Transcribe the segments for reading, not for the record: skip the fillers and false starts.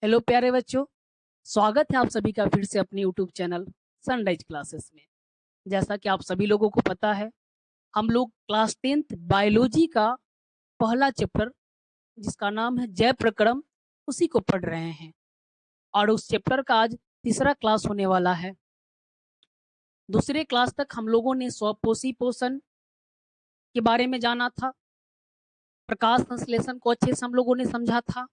Hello प्यारे बच्चों। स्वागत है आप सभी का फिर से अपने यूट्यूब चैनल सनराइज क्लासेस में। जैसा कि आप सभी लोगों को पता है, हम लोग क्लास 10th बायोलॉजी का पहला चैप्टर जिसका नाम है जैव प्रक्रम उसी को पढ़ रहे हैं। और उस चैप्टर का आज तीसरा क्लास होने वाला है। दूसरे क्लास तक हम लोगों ने स्वपोषी पोषण के बारे में जाना था, प्रकाश संश्लेषण को अच्छे से हम लोगों ने समझा था।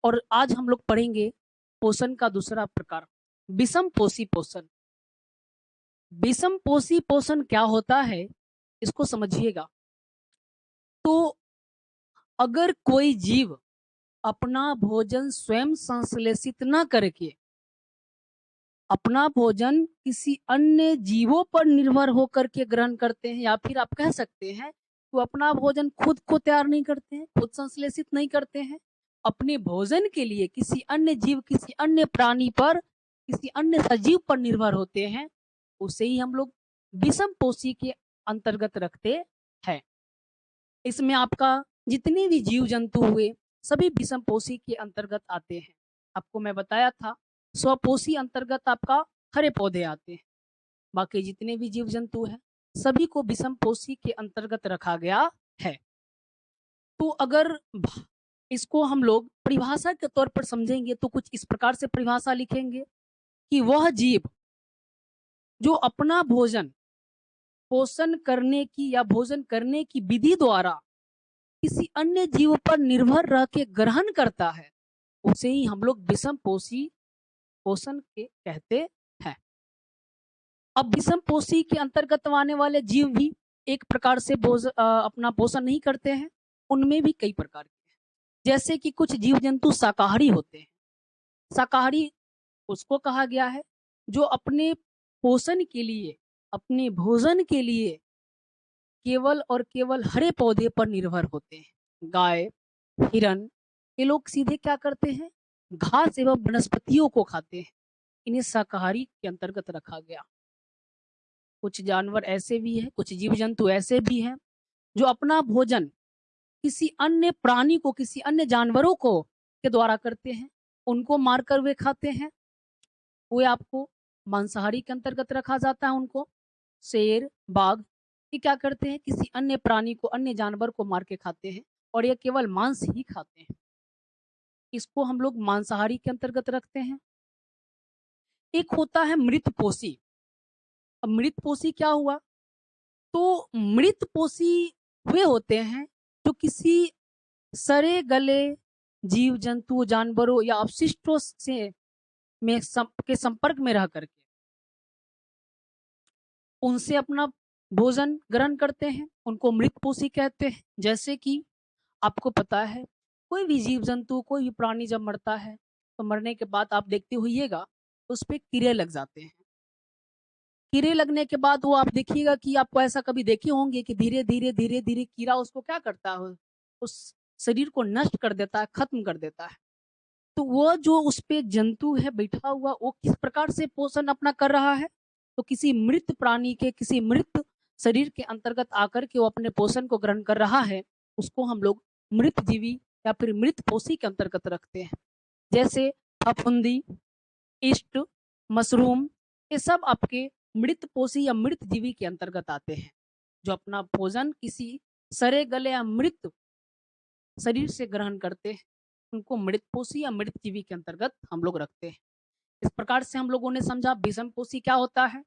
और आज हम लोग पढ़ेंगे पोषण का दूसरा प्रकार, विषम पोषी पोषण। विषम पोषी पोषण क्या होता है, इसको समझिएगा। तो अगर कोई जीव अपना भोजन स्वयं संश्लेषित न करके अपना भोजन किसी अन्य जीवों पर निर्भर होकर के ग्रहण करते हैं, या फिर आप कह सकते हैं वो अपना भोजन खुद को तैयार नहीं करते हैं, खुद संश्लेषित नहीं करते हैं, अपने भोजन के लिए किसी अन्य जीव, किसी अन्य प्राणी पर, किसी अन्य सजीव पर निर्भर होते हैं, उसे ही हम लोग विषम पोषी के अंतर्गत रखते हैं। इसमें आपका जितने भी जीव जंतु हुए सभी विषम पोषी के अंतर्गत आते हैं। आपको मैं बताया था स्वपोषी अंतर्गत आपका हरे पौधे आते हैं। बाकी जितने भी जीव जंतु हैं सभी को विषम पोषी के अंतर्गत रखा गया है। तो अगर इसको हम लोग परिभाषा के तौर पर समझेंगे तो कुछ इस प्रकार से परिभाषा लिखेंगे कि वह जीव जो अपना भोजन पोषण करने की या भोजन करने की विधि द्वारा किसी अन्य जीव पर निर्भर रह के ग्रहण करता है, उसे ही हम लोग विषम पोषी पोषण के कहते हैं। अब विषम पोषी के अंतर्गत आने वाले जीव भी एक प्रकार से अपना पोषण नहीं करते हैं। उनमें भी कई प्रकार के हैं, जैसे कि कुछ जीव जंतु शाकाहारी होते हैं। शाकाहारी उसको कहा गया है जो अपने पोषण के लिए, अपने भोजन के लिए केवल और केवल हरे पौधे पर निर्भर होते हैं। गाय, हिरन, ये लोग सीधे क्या करते हैं, घास एवं वनस्पतियों को खाते हैं। इन्हें शाकाहारी के अंतर्गत रखा गया। कुछ जानवर ऐसे भी हैं, कुछ जीव जंतु ऐसे भी हैं जो अपना भोजन किसी अन्य प्राणी को, किसी अन्य जानवरों को के द्वारा करते हैं, उनको मारकर वे खाते हैं। वे आपको मांसाहारी के अंतर्गत रखा जाता है। उनको शेर, बाघ, ये क्या करते हैं, किसी अन्य प्राणी को, अन्य जानवर को मार के खाते हैं और ये केवल मांस ही खाते हैं। इसको हम लोग मांसाहारी के अंतर्गत रखते हैं। एक होता है मृतपोषी। अब मृतपोषी क्या हुआ, तो मृतपोषी वे होते हैं जो किसी सड़े गले जीव जंतु, जानवरों या अवशिष्टों से के संपर्क में रह करके उनसे अपना भोजन ग्रहण करते हैं, उनको मृतपोषी कहते हैं। जैसे कि आपको पता है कोई भी जीव जंतु, कोई भी प्राणी जब मरता है तो मरने के बाद आप देखते होइएगा उस पे कीड़े लग जाते हैं। कीड़े लगने के बाद वो आप देखिएगा कि आपको ऐसा कभी देखे होंगे कि धीरे धीरे धीरे धीरे कीड़ा उसको क्या करता है, उस शरीर को नष्ट कर देता है, खत्म कर देता है। तो वो जो उस पे जंतु है बैठा हुआ, वो किस प्रकार से पोषण अपना कर रहा है, तो किसी मृत प्राणी के, किसी मृत शरीर के अंतर्गत आकर के वो अपने पोषण को ग्रहण कर रहा है। उसको हम लोग मृत जीवी या फिर मृत पोषी के अंतर्गत रखते हैं। जैसे फफूंदी, ईस्ट, मशरूम, ये सब आपके मृत पोषी या मृत जीवी के अंतर्गत आते हैं, जो अपना भोजन किसी सड़े गले या मृत शरीर से ग्रहण करते हैं। उनको मृतपोषी या मृत जीवी के अंतर्गत हम लोग रखते हैं। इस प्रकार से हम लोगों ने समझा विषम पोषी क्या होता है,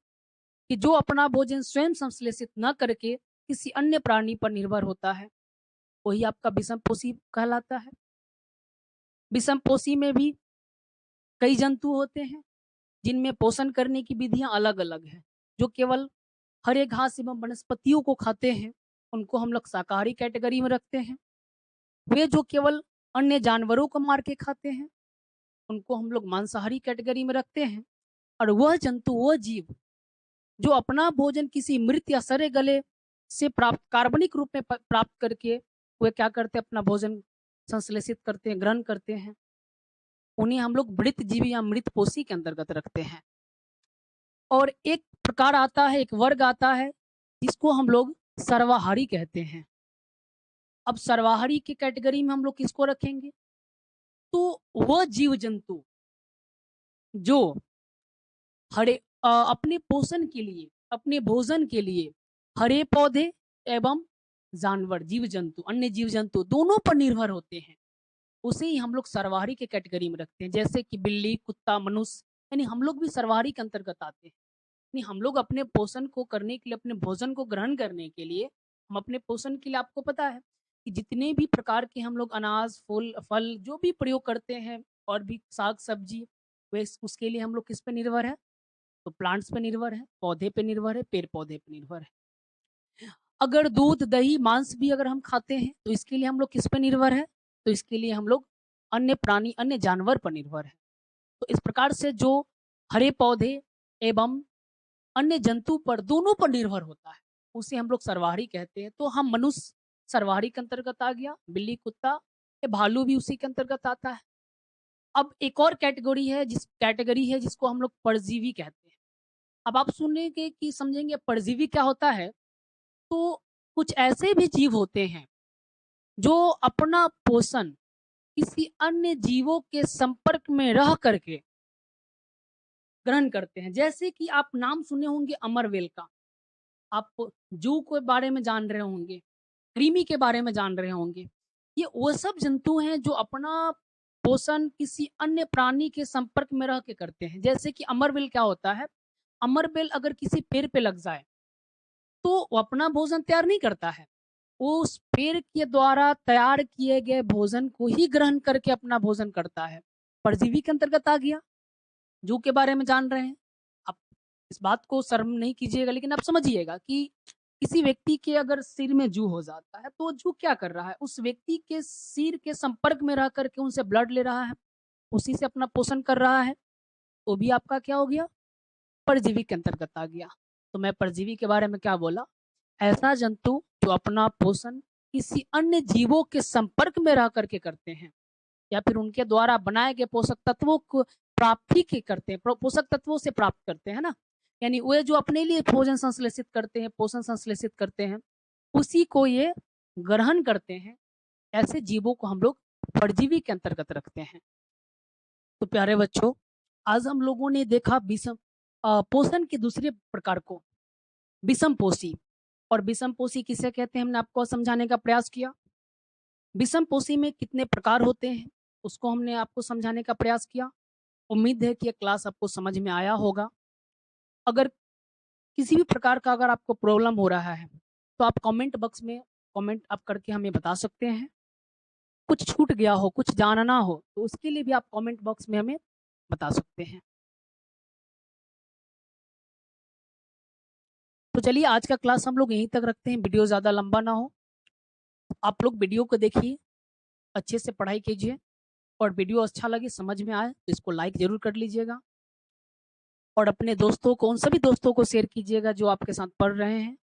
कि जो अपना भोजन स्वयं संश्लेषित न करके किसी अन्य प्राणी पर निर्भर होता है, वही आपका विषम पोषी कहलाता है। विषम पोषी में भी कई जंतु होते हैं जिनमें पोषण करने की विधियां अलग अलग हैं। जो केवल हरे घास एवं वनस्पतियों को खाते हैं उनको हम लोग शाकाहारी कैटेगरी में रखते हैं। वे जो केवल अन्य जानवरों को मार के खाते हैं उनको हम लोग मांसाहारी कैटेगरी में रखते हैं। और वह जंतु, वह जीव जो अपना भोजन किसी मृत या सड़े गले से प्राप्त, कार्बनिक रूप में प्राप्त करके वे क्या करते हैं, अपना भोजन संश्लेषित करते हैं, ग्रहण करते हैं, उन्हें हम लोग मृत जीवी या मृत पोषी के अंतर्गत रखते हैं। और एक प्रकार आता है, एक वर्ग आता है जिसको हम लोग सर्वाहारी कहते हैं। अब सर्वाहारी की कैटेगरी में हम लोग किसको रखेंगे, तो वह जीव जंतु जो अपने पोषण के लिए, अपने भोजन के लिए हरे पौधे एवं जानवर, जीव जंतु, अन्य जीव जंतु दोनों पर निर्भर होते हैं, उसे ही हम लोग सर्वाहारी के कैटेगरी में रखते हैं। जैसे कि बिल्ली, कुत्ता, मनुष्य, यानी हम लोग भी सर्वाहारी के अंतर्गत आते हैं। यानी हम लोग अपने पोषण को करने के लिए, अपने भोजन को ग्रहण करने के लिए, हम अपने पोषण के लिए, आपको पता है कि जितने भी प्रकार के हम लोग अनाज, फूल, फल जो भी प्रयोग करते हैं और भी साग सब्जी, वे उसके लिए हम लोग किस पे निर्भर है? तो प्लांट्स पे निर्भर है, पौधे पे निर्भर है, पेड़ पौधे पे निर्भर है। अगर दूध, दही, मांस भी अगर हम खाते हैं तो इसके लिए हम लोग किस पे निर्भर है? तो इसके लिए हम लोग अन्य प्राणी, अन्य जानवर पर निर्भर है। तो इस प्रकार से जो हरे पौधे एवं अन्य जंतु पर, दोनों पर निर्भर होता है, उसे हम लोग सर्वाहारी कहते हैं। तो हम मनुष्य सर्वाहारी के अंतर्गत आ गया, बिल्ली, कुत्ता, ये भालू भी उसी के अंतर्गत आता है। अब एक और कैटेगरी है जिसको हम लोग परजीवी कहते हैं। अब आप सुनेंगे कि समझेंगे परजीवी क्या होता है, तो कुछ ऐसे भी जीव होते हैं जो अपना पोषण किसी अन्य जीवों के संपर्क में रह करके ग्रहण करते हैं। जैसे कि आप नाम सुने होंगे अमरवेल का, आप जू के बारे में जान रहे होंगे, कृमि के बारे में जान रहे होंगे। ये वो सब जंतु हैं जो अपना पोषण किसी अन्य प्राणी के संपर्क में रह के करते हैं। जैसे कि अमरवेल क्या होता है, अमरवेल अगर किसी पेड़ पे लग जाए तो वो अपना भोजन तैयार नहीं करता है, वो उस पेड़ के द्वारा तैयार किए गए भोजन को ही ग्रहण करके अपना भोजन करता है। परजीवी के अंतर्गत आ गया। जू के बारे में जान रहे हैं आप, इस बात को शर्म नहीं कीजिएगा, लेकिन आप समझिएगा कि किसी व्यक्ति के अगर सिर में जू हो जाता है तो जू क्या कर रहा है, उस व्यक्ति के सिर के संपर्क में रह करके उनसे ब्लड ले रहा है, उसी से अपना पोषण कर रहा है, तो भी आपका क्या हो गया, परजीवी के अंतर्गत आ गया। तो मैं परजीवी के बारे में क्या बोला, ऐसा जंतु जो अपना पोषण किसी अन्य जीवों के संपर्क में रह करके करते हैं, या फिर उनके द्वारा बनाए गए पोषक तत्वों को प्राप्ति के करते हैं, पोषक तत्वों से प्राप्त करते हैं ना, यानी वे जो अपने लिए भोजन संश्लेषित करते हैं, पोषण संश्लेषित करते हैं, उसी को ये ग्रहण करते हैं। ऐसे जीवों को हम लोग परजीवी के अंतर्गत रखते हैं। तो प्यारे बच्चों, आज हम लोगों ने देखा विषम पोषण के दूसरे प्रकार को, विषम पोषी। और विषम पोषी किसे कहते हैं, हमने आपको समझाने का प्रयास किया। विषम पोषी में कितने प्रकार होते हैं उसको हमने आपको समझाने का प्रयास किया। उम्मीद है कि ये क्लास आपको समझ में आया होगा। अगर किसी भी प्रकार का अगर आपको प्रॉब्लम हो रहा है तो आप कमेंट बॉक्स में कमेंट आप करके हमें बता सकते हैं। कुछ छूट गया हो, कुछ जानना हो, तो उसके लिए भी आप कमेंट बॉक्स में हमें बता सकते हैं। तो चलिए आज का क्लास हम लोग यहीं तक रखते हैं, वीडियो ज़्यादा लंबा ना हो। आप लोग वीडियो को देखिए, अच्छे से पढ़ाई कीजिए, और वीडियो अच्छा लगे, समझ में आए तो इसको लाइक जरूर कर लीजिएगा, और अपने दोस्तों को, उन सभी दोस्तों को शेयर कीजिएगा जो आपके साथ पढ़ रहे हैं।